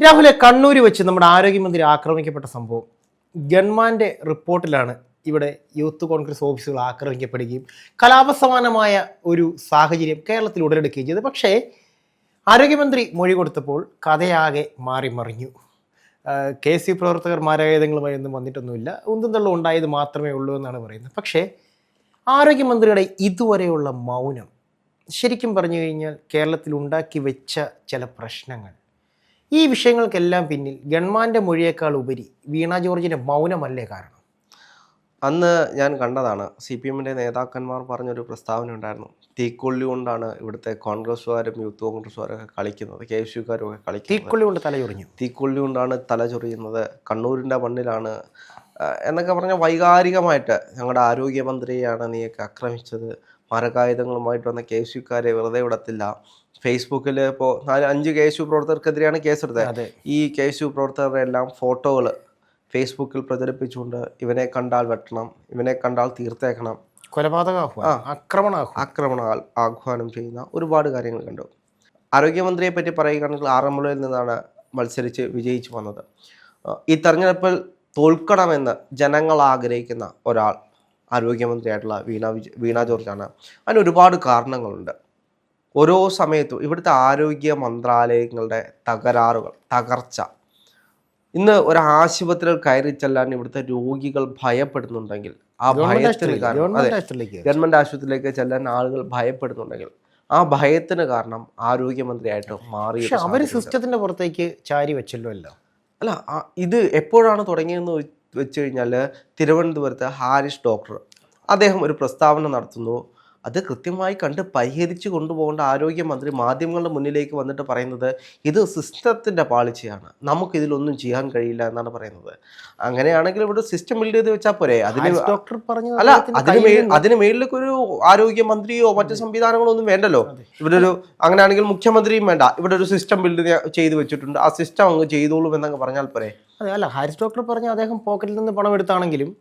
രാഹുലെ, കണ്ണൂർ വെച്ച് നമ്മുടെ ആരോഗ്യമന്ത്രി ആക്രമിക്കപ്പെട്ട സംഭവം ഗവൺമെന്റ് റിപ്പോർട്ടിലാണ് ഇവിടെ യൂത്ത് കോൺഗ്രസ് ഓഫീസുകൾ ആക്രമിക്കപ്പെടുകയും കലാപസമാനമായ ഒരു സാഹചര്യം കേരളത്തിൽ ഉടലെടുക്കുകയും ചെയ്തു. പക്ഷേ ആരോഗ്യമന്ത്രി മൊഴി കൊടുത്തപ്പോൾ കഥയാകെ മാറി മറിഞ്ഞു. KC പ്രവർത്തകർ മാരകായുധങ്ങളുമായി ഒന്നും വന്നിട്ടൊന്നുമില്ല, ഉന്തും തള്ളും ഉണ്ടായത് മാത്രമേ ഉള്ളൂ എന്നാണ് പറയുന്നത്. പക്ഷേ ആരോഗ്യമന്ത്രിയുടെ ഇതുവരെയുള്ള മൗനം ശരിക്കും പറഞ്ഞു കഴിഞ്ഞാൽ കേരളത്തിൽ ഉണ്ടാക്കി വെച്ച ചില പ്രശ്നങ്ങൾ. ഈ വിഷയങ്ങൾക്കെല്ലാം പിന്നിൽ ഗവൺമെൻറ് മൊഴിയേക്കാൾ ഉപരി വീണ ജോർജിൻ്റെ മൗനമല്ലേ കാരണം? അന്ന് ഞാൻ കണ്ടതാണ്. CPM നേതാക്കന്മാർ പറഞ്ഞൊരു പ്രസ്താവന ഉണ്ടായിരുന്നു. തീക്കൊള്ളി കൊണ്ടാണ് ഇവിടുത്തെ കോൺഗ്രസ്സുകാരും യൂത്ത് കോൺഗ്രസ്സുകാരൊക്കെ കളിക്കുന്നത്, KSUക്കാരും ഒക്കെ കളിക്കുന്നത്. തീക്കൊള്ളി കൊണ്ട് തലചൊറിഞ്ഞു, തീക്കൊള്ളി കൊണ്ടാണ് തല ചൊറിയുന്നത്, കണ്ണൂരിൻ്റെ മണ്ണിലാണ് എന്നൊക്കെ പറഞ്ഞ വൈകാരികമായിട്ട് ഞങ്ങളുടെ ആരോഗ്യമന്ത്രിയെയാണ് നീയൊക്കെ ആക്രമിച്ചത്, മാരകായുധങ്ങളുമായിട്ട് വന്ന KSUക്കാരെ വെറുതെ വിടത്തില്ല. ഫേസ്ബുക്കിൽ ഇപ്പോൾ 4-5 KSU പ്രവർത്തകർക്കെതിരെയാണ് കേസെടുത്തത്. ഈ KSU പ്രവർത്തകരുടെ എല്ലാം ഫോട്ടോകൾ ഫേസ്ബുക്കിൽ പ്രചരിപ്പിച്ചുകൊണ്ട് ഇവനെ കണ്ടാൽ വെട്ടണം, ഇവനെ കണ്ടാൽ തീർത്തേക്കണം, ആക്രമണ ആഹ്വാനം ചെയ്യുന്ന ഒരുപാട് കാര്യങ്ങൾ കണ്ടു. ആരോഗ്യമന്ത്രിയെ പറ്റി പറയുകയാണെങ്കിൽ ആറന്മുളയിൽ നിന്നാണ് മത്സരിച്ച് വിജയിച്ചു വന്നത്. ഈ തെരഞ്ഞെടുപ്പിൽ തോൽക്കണമെന്ന് ജനങ്ങൾ ആഗ്രഹിക്കുന്ന ഒരാൾ ആരോഗ്യമന്ത്രിയായിട്ടുള്ള വീണ ജോർജാണ്. അതിന് ഒരുപാട് കാരണങ്ങളുണ്ട്. ഓരോ സമയത്തും ഇവിടുത്തെ ആരോഗ്യ മന്ത്രാലയങ്ങളുടെ തകർച്ച. ഇന്ന് ഒരു ആശുപത്രിയിൽ കയറി ചെല്ലാൻ ഇവിടുത്തെ രോഗികൾ ഭയപ്പെടുന്നുണ്ടെങ്കിൽ, ആ ഭയത്തിന് കാരണം ഗവൺമെന്റ് ആശുപത്രിയിലേക്ക് ചെല്ലാൻ ആളുകൾ ഭയപ്പെടുന്നുണ്ടെങ്കിൽ ആ ഭയത്തിന് കാരണം ആരോഗ്യമന്ത്രിയായിട്ട് മാറി. അവർ സിസ്റ്റത്തിന്റെ പുറത്തേക്ക് ചാരി വെച്ചല്ലോ അല്ല. ഇത് എപ്പോഴാണ് തുടങ്ങിയെന്ന് വെച്ച് കഴിഞ്ഞാൽ തിരുവനന്തപുരത്ത് ഹാരിസ് ഡോക്ടർ അദ്ദേഹം ഒരു പ്രസ്താവന നടത്തുന്നു. അത് കൃത്യമായി കണ്ട് പരിഹരിച്ചു കൊണ്ടുപോകേണ്ട ആരോഗ്യമന്ത്രി മാധ്യമങ്ങളുടെ മുന്നിലേക്ക് വന്നിട്ട് പറയുന്നത് ഇത് സിസ്റ്റത്തിൻ്റെ പാളിച്ചയാണ്, നമുക്കിതിലൊന്നും ചെയ്യാൻ കഴിയില്ല എന്നാണ് പറയുന്നത്. അങ്ങനെയാണെങ്കിൽ ഇവിടെ സിസ്റ്റം ബിൽഡ് ചെയ്ത് വെച്ചാൽ പോരെ? ഡോക്ടർ പറഞ്ഞു അല്ല, അതിന് മേളിലേക്ക് ഒരു ആരോഗ്യമന്ത്രിയോ മറ്റു സംവിധാനങ്ങളോ ഒന്നും വേണ്ടല്ലോ. ഇവിടെ ഒരു അങ്ങനെയാണെങ്കിൽ മുഖ്യമന്ത്രിയും വേണ്ട, ഇവിടെ ഒരു സിസ്റ്റം ബിൽഡ് ചെയ്ത് വെച്ചിട്ടുണ്ട്, ആ സിസ്റ്റം അങ്ങ് ചെയ്തോളും എന്നങ്ങ് പറഞ്ഞാൽ പോരെ? അതെ, അല്ല, ഹാരിസ് ഡോക്ടർ പറഞ്ഞ അദ്ദേഹം പോക്കറ്റിൽ നിന്ന് പണം എടുത്താണെങ്കിലും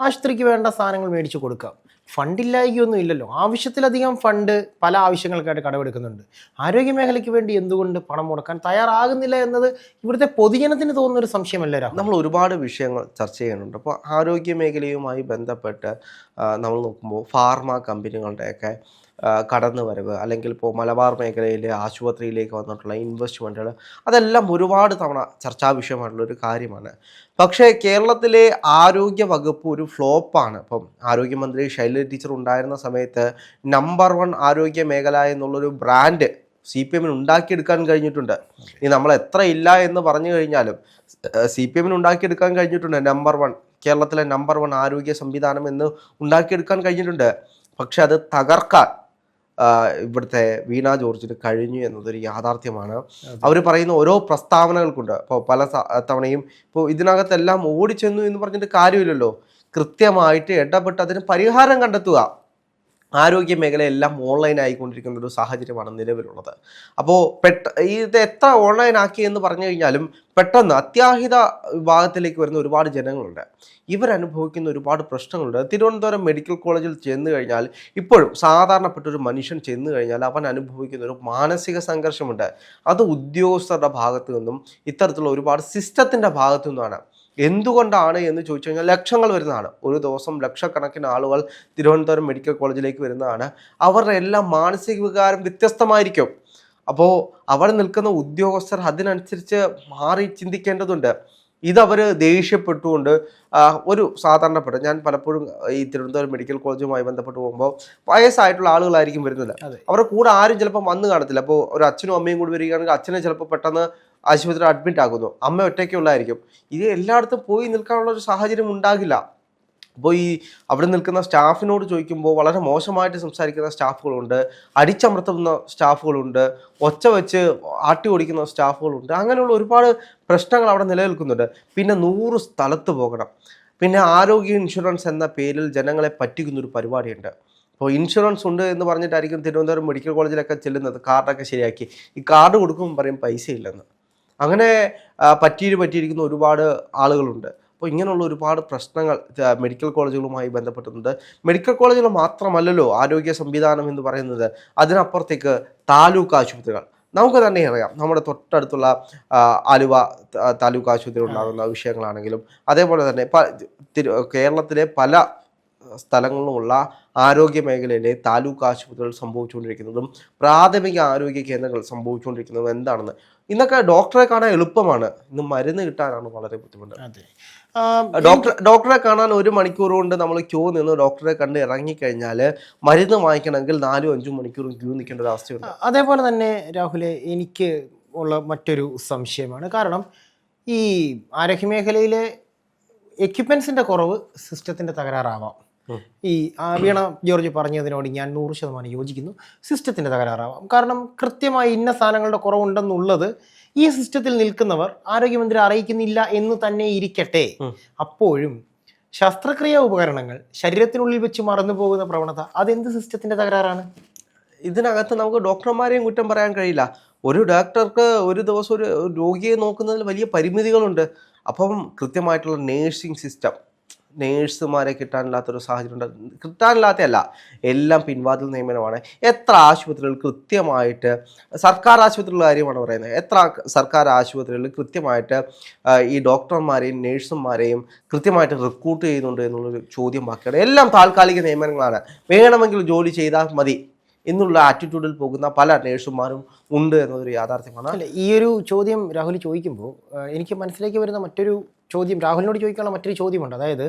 ആശുപത്രിക്ക് വേണ്ട സാധനങ്ങൾ മേടിച്ചു കൊടുക്കാം. ഫണ്ടില്ലായികൊന്നും ഇല്ലല്ലോ. ആവശ്യത്തിലധികം ഫണ്ട് പല ആവശ്യങ്ങൾക്കായിട്ട് കടമെടുക്കുന്നുണ്ട്. ആരോഗ്യ മേഖലയ്ക്ക് വേണ്ടി എന്തുകൊണ്ട് പണം മുടക്കാൻ തയ്യാറാകുന്നില്ല എന്നത് ഇവിടുത്തെ പൊതുജനത്തിന് തോന്നുന്നൊരു സംശയമല്ല. നമ്മൾ ഒരുപാട് വിഷയങ്ങൾ ചർച്ച ചെയ്യുന്നുണ്ട്. അപ്പോൾ ആരോഗ്യ മേഖലയുമായി ബന്ധപ്പെട്ട് നമ്മൾ നോക്കുമ്പോൾ ഫാർമ കമ്പനികളുടെയൊക്കെ കടന്നു വരവ്, അല്ലെങ്കിൽ ഇപ്പോൾ മലബാർ മേഖലയിലെ ആശുപത്രിയിലേക്ക് വന്നിട്ടുള്ള ഇൻവെസ്റ്റ്മെൻറ്റുകൾ, അതെല്ലാം ഒരുപാട് തവണ ചർച്ചാ വിഷയമായിട്ടുള്ളൊരു കാര്യമാണ്. പക്ഷേ കേരളത്തിലെ ആരോഗ്യ വകുപ്പ് ഒരു ഫ്ലോപ്പാണ്. ഇപ്പം ആരോഗ്യമന്ത്രി ശൈലജ ടീച്ചർ ഉണ്ടായിരുന്ന സമയത്ത് നമ്പർ 1 ആരോഗ്യ മേഖല എന്നുള്ളൊരു ബ്രാൻഡ് CPM ഉണ്ടാക്കിയെടുക്കാൻ കഴിഞ്ഞിട്ടുണ്ട്. ഇനി നമ്മൾ എത്ര ഇല്ല എന്ന് പറഞ്ഞു കഴിഞ്ഞാലും CPM ഉണ്ടാക്കിയെടുക്കാൻ കഴിഞ്ഞിട്ടുണ്ട്. നമ്പർ 1, കേരളത്തിലെ നമ്പർ 1 ആരോഗ്യ സംവിധാനം എന്ന് ഉണ്ടാക്കിയെടുക്കാൻ കഴിഞ്ഞിട്ടുണ്ട്. പക്ഷെ അത് തകർക്കാൻ ഇവിടുത്തെ വീണ ജോർജിന് കഴിഞ്ഞു എന്നതൊരു യാഥാർത്ഥ്യമാണ്. അവർ പറയുന്ന ഓരോ പ്രസ്താവനകൾക്കുണ്ട്. ഇപ്പോൾ പല തവണയും ഇപ്പോൾ ഇതിനകത്തെല്ലാം ഓടിച്ചെന്നു എന്ന് പറഞ്ഞിട്ട് കാര്യമില്ലല്ലോ. കൃത്യമായിട്ട് ഇടപെട്ട് അതിന് പരിഹാരം കണ്ടെത്തുക. ആരോഗ്യ മേഖലയെല്ലാം ഓൺലൈൻ ആയിക്കൊണ്ടിരിക്കുന്ന ഒരു സാഹചര്യമാണ് നിലവിലുള്ളത്. അപ്പോൾ ഇത് എത്ര ഓൺലൈൻ ആക്കി എന്ന് പറഞ്ഞു കഴിഞ്ഞാലും പെട്ടെന്ന് അത്യാഹിത വിഭാഗത്തിലേക്ക് വരുന്ന ഒരുപാട് ജനങ്ങളുണ്ട്. ഇവരനുഭവിക്കുന്ന ഒരുപാട് പ്രശ്നങ്ങളുണ്ട്. തിരുവനന്തപുരം മെഡിക്കൽ കോളേജിൽ ചെന്ന് കഴിഞ്ഞാൽ ഇപ്പോഴും സാധാരണപ്പെട്ട ഒരു മനുഷ്യൻ ചെന്ന് കഴിഞ്ഞാൽ അവൻ അനുഭവിക്കുന്ന ഒരു മാനസിക സംഘർഷമുണ്ട്. അത് ഉദ്യോഗസ്ഥരുടെ ഭാഗത്തു നിന്നും ഇത്തരത്തിലുള്ള ഒരുപാട് സിസ്റ്റത്തിൻ്റെ ഭാഗത്തു നിന്നാണ്. എന്തുകൊണ്ടാണ് എന്ന് ചോദിച്ചു കഴിഞ്ഞാൽ ലക്ഷങ്ങൾ വരുന്നതാണ്. ഒരു ദിവസം ലക്ഷക്കണക്കിന് ആളുകൾ തിരുവനന്തപുരം മെഡിക്കൽ കോളേജിലേക്ക് വരുന്നതാണ്. അവരുടെ എല്ലാം മാനസിക വികാരം വ്യത്യസ്തമായിരിക്കും. അപ്പോൾ അവിടെ നിൽക്കുന്ന ഉദ്യോഗസ്ഥർ അതിനനുസരിച്ച് മാറി ചിന്തിക്കേണ്ടതുണ്ട്. ഇതവർ ദേഷ്യപ്പെട്ടുകൊണ്ട് ഒരു സാധാരണപ്പെട്ട, ഞാൻ പലപ്പോഴും ഈ തിരുവനന്തപുരം മെഡിക്കൽ കോളേജുമായി ബന്ധപ്പെട്ട് പോകുമ്പോൾ വയസ്സായിട്ടുള്ള ആളുകളായിരിക്കും വരുന്നത്. അവരുടെ കൂടെ ആരും ചിലപ്പോൾ വന്ന് കാണത്തില്ല. അപ്പോൾ ഒരു അച്ഛനും അമ്മയും കൂടി വരികയാണെങ്കിൽ അച്ഛനെ ചിലപ്പോൾ പെട്ടെന്ന് ആശുപത്രിയിൽ അഡ്മിറ്റ് ആകുന്നു, അമ്മ ഒറ്റയ്ക്കുള്ളതായിരിക്കും. ഇത് എല്ലായിടത്തും പോയി നിൽക്കാനുള്ള ഒരു സാഹചര്യം ഉണ്ടാകില്ല. അപ്പോൾ ഈ അവിടെ നിൽക്കുന്ന സ്റ്റാഫിനോട് ചോദിക്കുമ്പോൾ വളരെ മോശമായിട്ട് സംസാരിക്കുന്ന സ്റ്റാഫുകളുണ്ട്, അടിച്ചമർത്തുന്ന സ്റ്റാഫുകളുണ്ട്, ഒച്ച വെച്ച് ആട്ടി ഓടിക്കുന്ന സ്റ്റാഫുകളുണ്ട്. അങ്ങനെയുള്ള ഒരുപാട് പ്രശ്നങ്ങൾ അവിടെ നിലനിൽക്കുന്നുണ്ട്. പിന്നെ 100 സ്ഥലത്ത് പോകണം. പിന്നെ ആരോഗ്യ ഇൻഷുറൻസ് എന്ന പേരിൽ ജനങ്ങളെ പറ്റിക്കുന്നൊരു പരിപാടിയുണ്ട്. അപ്പോൾ ഇൻഷുറൻസ് ഉണ്ട് എന്ന് പറഞ്ഞിട്ടായിരിക്കും തിരുവനന്തപുരം മെഡിക്കൽ കോളേജിലൊക്കെ ചെല്ലുന്നത്. കാർഡൊക്കെ ശരിയാക്കി ഈ കാർഡ് കൊടുക്കുമ്പോൾ പറയും പൈസ ഇല്ലെന്ന്. അങ്ങനെ പറ്റിയിരിക്കുന്ന ഒരുപാട് ആളുകളുണ്ട്. അപ്പോൾ ഇങ്ങനെയുള്ള ഒരുപാട് പ്രശ്നങ്ങൾ മെഡിക്കൽ കോളേജുകളുമായി ബന്ധപ്പെട്ടുന്നുണ്ട്. മെഡിക്കൽ കോളേജുകൾ മാത്രമല്ലല്ലോ ആരോഗ്യ സംവിധാനം എന്ന് പറയുന്നത്. അതിനപ്പുറത്തേക്ക് താലൂക്ക് ആശുപത്രികൾ, നമുക്ക് തന്നെ അറിയാം നമ്മുടെ തൊട്ടടുത്തുള്ള ആലുവ താലൂക്ക് ആശുപത്രി ഉണ്ടാകുന്ന വിഷയങ്ങളാണെങ്കിലും അതേപോലെ തന്നെ കേരളത്തിലെ പല സ്ഥലങ്ങളിലുമുള്ള ആരോഗ്യ മേഖലയിലെ താലൂക്ക് ആശുപത്രികൾ സംഭവിച്ചുകൊണ്ടിരിക്കുന്നതും പ്രാഥമിക ആരോഗ്യ കേന്ദ്രങ്ങൾ സംഭവിച്ചുകൊണ്ടിരിക്കുന്നതും എന്താണെന്ന് ഇന്നൊക്കെ ഡോക്ടറെ കാണാൻ എളുപ്പമാണ്, ഇന്ന് മരുന്ന് കിട്ടാനാണ് വളരെ ബുദ്ധിമുട്ട്. ഡോക്ടറെ കാണാൻ 1 മണിക്കൂർ കൊണ്ട് നമ്മൾ ക്യൂ നിന്ന് ഡോക്ടറെ കണ്ട് ഇറങ്ങിക്കഴിഞ്ഞാൽ മരുന്ന് വാങ്ങിക്കണമെങ്കിൽ 4-5 മണിക്കൂറും ക്യൂ നിൽക്കേണ്ട ഒരു അവസ്ഥയുണ്ട്. അതേപോലെ തന്നെ രാഹുലെ, എനിക്ക് ഉള്ള മറ്റൊരു സംശയമാണ്. കാരണം ഈ ആരോഗ്യമേഖലയിലെ എക്യുപ്മെൻസിൻ്റെ കുറവ് സിസ്റ്റത്തിൻ്റെ തകരാറാവാം. ഈ വീണ ജോർജ് പറഞ്ഞതിനോട് ഞാൻ 100% യോജിക്കുന്നു. സിസ്റ്റത്തിൻ്റെ തകരാറാവാം. കാരണം കൃത്യമായി ഇന്ന സാധനങ്ങളുടെ കുറവുണ്ടെന്നുള്ളത് ഈ സിസ്റ്റത്തിൽ നിൽക്കുന്നവർ ആരോഗ്യമന്ത്രി അറിയിക്കുന്നില്ല എന്ന് തന്നെ ഇരിക്കട്ടെ, അപ്പോഴും ശസ്ത്രക്രിയാ ഉപകരണങ്ങൾ ശരീരത്തിനുള്ളിൽ വെച്ച് മറന്നു പോകുന്ന പ്രവണത അതെന്ത് സിസ്റ്റത്തിൻ്റെ തകരാറാണ്? ഇതിനകത്ത് നമുക്ക് ഡോക്ടർമാരെയും കുറ്റം പറയാൻ കഴിയില്ല. ഒരു ഡോക്ടർക്ക് ഒരു ദിവസം ഒരു രോഗിയെ നോക്കുന്നതിൽ വലിയ പരിമിതികളുണ്ട്. അപ്പം കൃത്യമായിട്ടുള്ള നേഴ്സിംഗ് സിസ്റ്റം, നേഴ്സുമാരെ കിട്ടാനില്ലാത്തൊരു സാഹചര്യം ഉണ്ട്. കിട്ടാനില്ലാത്തതല്ല, എല്ലാം പിൻവാതിൽ നിയമനമാണ്. എത്ര ആശുപത്രികൾ കൃത്യമായിട്ട്, സർക്കാർ ആശുപത്രികളുടെ കാര്യമാണ് പറയുന്നത്, എത്ര സർക്കാർ ആശുപത്രികളിൽ കൃത്യമായിട്ട് ഈ ഡോക്ടർമാരെയും നേഴ്സുമാരെയും കൃത്യമായിട്ട് റിക്രൂട്ട് ചെയ്യുന്നുണ്ട് എന്നുള്ളൊരു ചോദ്യം ബാക്കിയാണ്. എല്ലാം താൽക്കാലിക നിയമനങ്ങളാണ്, വേണമെങ്കിൽ ജോലി ചെയ്താൽ മതി എന്നുള്ള ആറ്റിറ്റ്യൂഡിൽ പോകുന്ന പല നേഴ്സുമാരും ഉണ്ട് എന്നതൊരു യാഥാർത്ഥ്യമാണ്. അല്ല, ഈ ഒരു ചോദ്യം രാഹുൽ ചോദിക്കുമ്പോൾ എനിക്ക് മനസ്സിലേക്ക് വരുന്ന മറ്റൊരു ചോദ്യം, രാഹുലിനോട് ചോദിക്കാനുള്ള മറ്റൊരു ചോദ്യമുണ്ട്. അതായത്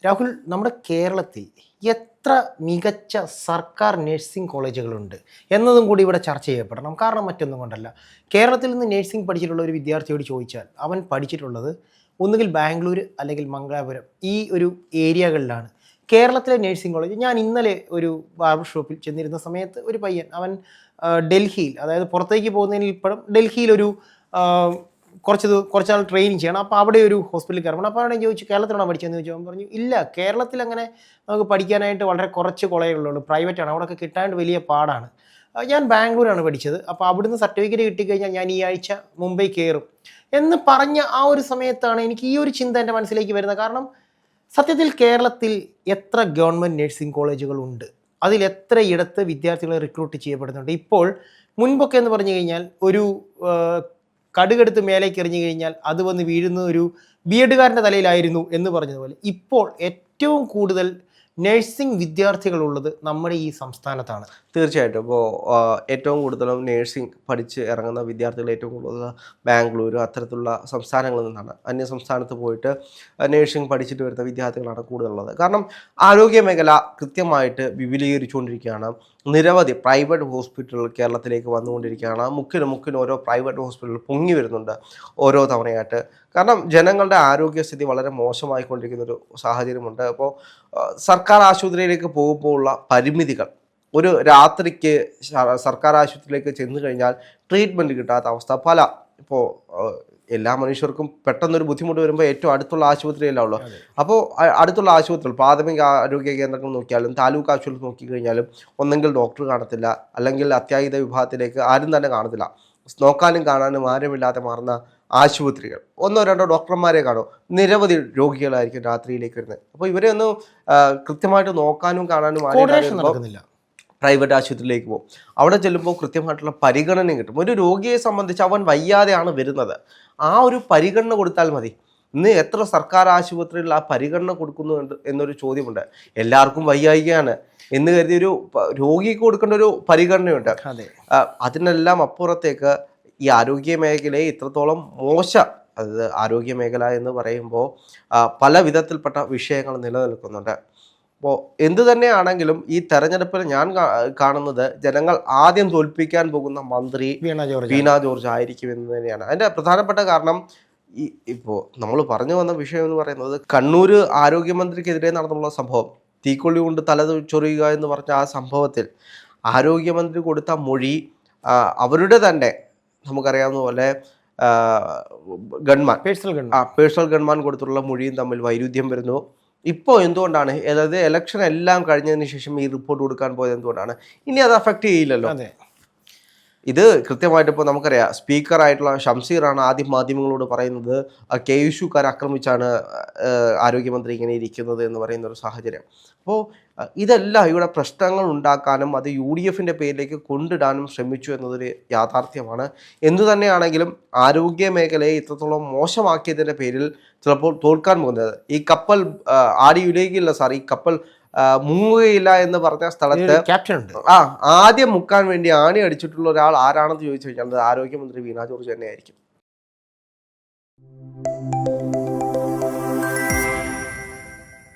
രാഹുൽ, നമ്മുടെ കേരളത്തിൽ എത്ര മികച്ച സർക്കാർ നഴ്സിംഗ് കോളേജുകളുണ്ട് എന്നതും കൂടി ഇവിടെ ചർച്ച ചെയ്യപ്പെടണം. കാരണം മറ്റൊന്നും കൊണ്ടല്ല, കേരളത്തിൽ നിന്ന് നഴ്സിംഗ് പഠിച്ചിട്ടുള്ള ഒരു വിദ്യാർത്ഥിയോട് ചോദിച്ചാൽ അവൻ പഠിച്ചിട്ടുള്ളത് ഒന്നുകിൽ ബാംഗ്ലൂർ അല്ലെങ്കിൽ മംഗലാപുരം, ഈ ഒരു ഏരിയകളിലാണ്. കേരളത്തിലെ നഴ്സിംഗ് കോളേജ്, ഞാൻ ഇന്നലെ ഒരു ബാർബർ ഷോപ്പിൽ ചെന്നിരുന്ന സമയത്ത് ഒരു പയ്യൻ, അവൻ ഡൽഹിയിൽ, അതായത് പുറത്തേക്ക് പോകുന്നതിന് ഇപ്പോഴും ഡൽഹിയിലൊരു കുറച്ചാൾ ട്രെയിനിങ് ചെയ്യണം. അപ്പോൾ അവിടെ ഒരു ഹോസ്പിറ്റലിൽ കയറണം. അപ്പോൾ അവിടെ ചോദിച്ചു കേരളത്തിലാണോ പഠിച്ചതെന്ന് ചോദിച്ചു. അവൻ പറഞ്ഞു ഇല്ല, കേരളത്തിൽ അങ്ങനെ നമുക്ക് പഠിക്കാനായിട്ട് വളരെ കുറച്ച് കോളേജുകളുള്ളൂ, പ്രൈവറ്റാണ്, അവിടെയൊക്കെ കിട്ടാനായിട്ട് വലിയ പാടാണ്. ഞാൻ ബാംഗ്ലൂരാണ് പഠിച്ചത്, അപ്പോൾ അവിടുന്ന് സർട്ടിഫിക്കറ്റ് കിട്ടിക്കഴിഞ്ഞാൽ ഞാൻ ഈ ആഴ്ച മുംബൈ കയറും എന്ന് പറഞ്ഞ ആ ഒരു സമയത്താണ് എനിക്ക് ഈ ഒരു ചിന്ത എൻ്റെ മനസ്സിലേക്ക് വരുന്നത്. കാരണം സത്യത്തിൽ കേരളത്തിൽ എത്ര ഗവൺമെൻറ് നഴ്സിംഗ് കോളേജുകളുണ്ട്, അതിൽ എത്രയിടത്ത് വിദ്യാർത്ഥികളെ റിക്രൂട്ട് ചെയ്യപ്പെടുന്നുണ്ട്. ഇപ്പോൾ മുൻപൊക്കെ എന്ന് പറഞ്ഞു കഴിഞ്ഞാൽ ഒരു കടുകെടുത്ത് മേലേക്ക് എറിഞ്ഞു കഴിഞ്ഞാൽ അത് വന്ന് വീഴുന്ന ഒരു ബി.എഡുകാരൻ്റെ തലയിലായിരുന്നു എന്ന് പറഞ്ഞതുപോലെ ഇപ്പോൾ ഏറ്റവും കൂടുതൽ നഴ്സിംഗ് വിദ്യാർത്ഥികളുള്ളത് നമ്മുടെ ഈ സംസ്ഥാനത്താണ്. തീർച്ചയായിട്ടും. ഇപ്പോൾ ഏറ്റവും കൂടുതലും നേഴ്സിംഗ് പഠിച്ച് ഇറങ്ങുന്ന വിദ്യാർത്ഥികൾ ഏറ്റവും കൂടുതൽ ബാംഗ്ലൂർ അത്തരത്തിലുള്ള സംസ്ഥാനങ്ങളിൽ നിന്നാണ്. അന്യ സംസ്ഥാനത്ത് പോയിട്ട് നേഴ്സിംഗ് പഠിച്ചിട്ട് വരുന്ന വിദ്യാർത്ഥികളാണ് കൂടുതലുള്ളത്. കാരണം ആരോഗ്യ മേഖല കൃത്യമായിട്ട് വിപുലീകരിച്ചുകൊണ്ടിരിക്കുകയാണ്. നിരവധി പ്രൈവറ്റ് ഹോസ്പിറ്റലുകൾ കേരളത്തിലേക്ക് വന്നുകൊണ്ടിരിക്കുകയാണ്. മുക്കിന് ഓരോ പ്രൈവറ്റ് ഹോസ്പിറ്റലുകൾ പൊങ്ങി വരുന്നുണ്ട് ഓരോ തവണയായിട്ട്. കാരണം ജനങ്ങളുടെ ആരോഗ്യസ്ഥിതി വളരെ മോശമായിക്കൊണ്ടിരിക്കുന്ന ഒരു സാഹചര്യമുണ്ട്. അപ്പോൾ സർക്കാർ ആശുപത്രിയിലേക്ക് പോകുമ്പോൾ ഉള്ള പരിമിതികൾ, ഒരു രാത്രിക്ക് സർക്കാർ ആശുപത്രിയിലേക്ക് ചെന്ന് കഴിഞ്ഞാൽ ട്രീറ്റ്മെൻറ്റ് കിട്ടാത്ത അവസ്ഥ ഇപ്പോൾ എല്ലാ മനുഷ്യർക്കും പെട്ടെന്നൊരു ബുദ്ധിമുട്ട് വരുമ്പോൾ ഏറ്റവും അടുത്തുള്ള ആശുപത്രിയല്ല ഉള്ളൂ. അപ്പോൾ അടുത്തുള്ള ആശുപത്രികൾ, പ്രാഥമിക ആരോഗ്യ കേന്ദ്രങ്ങൾ നോക്കിയാലും താലൂക്ക് ആശുപത്രി നോക്കിക്കഴിഞ്ഞാലും ഒന്നെങ്കിൽ ഡോക്ടർ കാണത്തില്ല, അല്ലെങ്കിൽ അത്യാഹിത വിഭാഗത്തിലേക്ക് ആരും തന്നെ കാണത്തില്ല. നോക്കാനും കാണാനും ആരുമില്ലാതെ മാറുന്ന ആശുപത്രികൾ, 1-2 ഡോക്ടർമാരെ കാണും, നിരവധി രോഗികളായിരിക്കും രാത്രിയിലേക്ക് വരുന്നത്. അപ്പോൾ ഇവരെ ഒന്ന് കൃത്യമായിട്ട് നോക്കാനും കാണാനും ആരും പ്രൈവറ്റ് ആശുപത്രിയിലേക്ക് പോകും. അവിടെ ചെല്ലുമ്പോൾ കൃത്യമായിട്ടുള്ള പരിഗണന കിട്ടും. ഒരു രോഗിയെ സംബന്ധിച്ച് അവൻ വയ്യാതെയാണ് വരുന്നത്, ആ ഒരു പരിഗണന കൊടുത്താൽ മതി. ഇന്ന് എത്ര സർക്കാർ ആശുപത്രികളിൽ ആ പരിഗണന കൊടുക്കുന്നുണ്ട് എന്നൊരു ചോദ്യമുണ്ട്. എല്ലാവർക്കും വയ്യായികയാണ് എന്ന് കരുതി ഒരു രോഗിക്ക് കൊടുക്കേണ്ട ഒരു പരിഗണനയുണ്ട്. അതിനെല്ലാം അപ്പുറത്തേക്ക് ഈ ആരോഗ്യ മേഖലയെ ഇത്രത്തോളം അതായത് ആരോഗ്യ മേഖല എന്ന് പറയുമ്പോൾ പല വിധത്തിൽപ്പെട്ട വിഷയങ്ങൾ നിലനിൽക്കുന്നുണ്ട്. അപ്പോൾ എന്തു തന്നെയാണെങ്കിലും ഈ തെരഞ്ഞെടുപ്പിൽ ഞാൻ കാണുന്നത് ജനങ്ങൾ ആദ്യം തോൽപ്പിക്കാൻ പോകുന്ന മന്ത്രി വീണ ജോർജ് ആയിരിക്കും എന്ന് തന്നെയാണ്. അതിൻ്റെ പ്രധാനപ്പെട്ട കാരണം ഇപ്പോൾ നമ്മൾ പറഞ്ഞു വന്ന വിഷയം എന്ന് പറയുന്നത് കണ്ണൂർ ആരോഗ്യമന്ത്രിക്കെതിരെ നടന്നുള്ള സംഭവം, തീക്കൊള്ളി കൊണ്ട് തല ചൊറിയുക എന്ന് പറഞ്ഞ ആ സംഭവത്തിൽ ആരോഗ്യമന്ത്രി കൊടുത്ത മൊഴി, അവരുടെ തന്നെ നമുക്കറിയാവുന്ന പോലെ പേഴ്സണൽ ഗൺമാൻ കൊടുത്തുള്ള മൊഴിയും തമ്മിൽ വൈരുദ്ധ്യം വരുന്നു. ഇപ്പോൾ എന്തുകൊണ്ടാണ്, അതായത് ഇലക്ഷൻ എല്ലാം കഴിഞ്ഞതിന് ശേഷം ഈ റിപ്പോർട്ട് കൊടുക്കാൻ പോയത് എന്തുകൊണ്ടാണ്? ഇനി അത് അഫക്റ്റ് ചെയ്യില്ലല്ലോ. ഇത് കൃത്യമായിട്ട് ഇപ്പോൾ നമുക്കറിയാം, സ്പീക്കറായിട്ടുള്ള ഷംസീറാണ് ആദ്യം മാധ്യമങ്ങളോട് പറയുന്നത് KSUക്കാർ ആക്രമിച്ചാണ് ആരോഗ്യമന്ത്രി ഇങ്ങനെ ഇരിക്കുന്നത് എന്ന് പറയുന്ന ഒരു സാഹചര്യം. അപ്പോൾ ഇതെല്ലാം ഇവിടെ പ്രശ്നങ്ങൾ ഉണ്ടാക്കാനും അത് UDFിൻ്റെ പേരിലേക്ക് കൊണ്ടിടാനും ശ്രമിച്ചു എന്നതൊരു യാഥാർത്ഥ്യമാണ്. എന്തു തന്നെയാണെങ്കിലും ആരോഗ്യ മേഖലയെ ഇത്രത്തോളം മോശമാക്കിയതിൻ്റെ പേരിൽ ചിലപ്പോൾ തോൽക്കാൻ പോകുന്നത് ഈ കപ്പൽ ആടിയുലകില്ല സാർ, ഈ കപ്പൽ മുങ്ങുകയില്ല എന്ന് പറഞ്ഞ സ്ഥലത്ത് ക്യാപ്റ്റൻ ഉണ്ട്. ആദ്യം മുക്കാൻ വേണ്ടി ആണി അടിച്ചിട്ടുള്ള ഒരാൾ ആരാണെന്ന് ചോദിച്ചു കഴിഞ്ഞാൽ അത് ആരോഗ്യമന്ത്രി വീണ ജോർജ് തന്നെയായിരിക്കും.